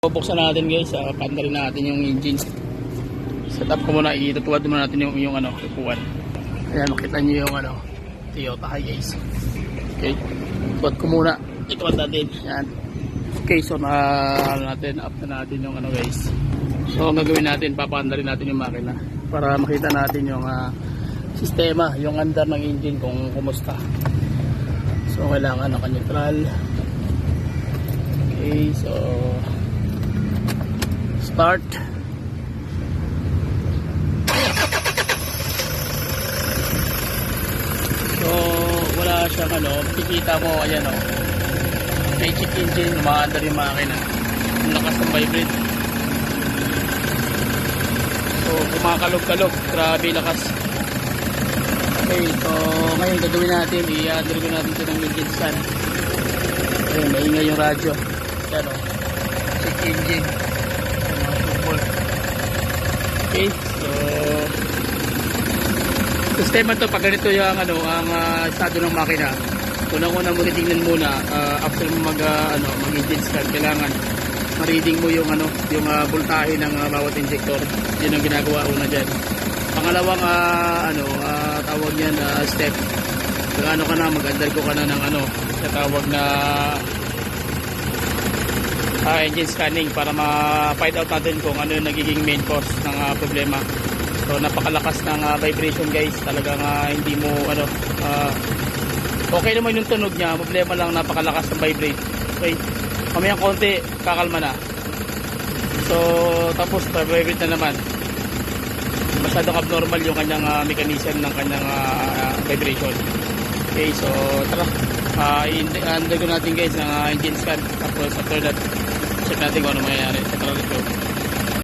Bubuksan natin guys, paandarin natin yung engine. Setup ko muna, itutuwad muna natin yung ano, upuan. Ayan, makita nyo yung ano, Toyota guys. Okay, tuwad ko muna, ituwad natin. Ayan. Okay, so natin, up na natin yung ano guys. So ang gagawin natin, papaandarin natin yung makina para makita natin yung sistema, yung andar ng engine kung kumusta. So kailangan naka-neutral. Okay, so start. So wala siyang ano, kikita mo, ayan o, may check engine, umaandar yung makina, ang lakas ng vibrate. So kumakalog-kalog, grabe lakas. Okay, so ngayon gagawin natin, i-andar ko natin ito ng engine stand. Ayun, maingay yung radyo, ayan o, check engine. Okay, so sistema to, pag ganito yung ano, ang estado ng makina, unang-una mo titingnan muna after mo mag-engine scan, kailangan ma-reading mo yung ano, yung voltahe ng bawat injector. Yun ang ginagawa una diyan. Pangalawang tawag niyan step, kung ano ka na, mag-undergo ka na ng ano, sa tawag na engine scanning para ma-find out natin kung ano yung nagiging main cause ng problema. So napakalakas ng vibration guys, talagang hindi mo ano, okay naman yung tunog niya, problema lang napakalakas ng vibrate. Okay, kamayang konti kakalma na. So tapos vibrate na naman, masyadong abnormal yung kanyang mechanism ng kanyang vibration. Okay, so tara, undergo natin guys ng engine scan, tapos after that check natin kung ano mangyayari sa track.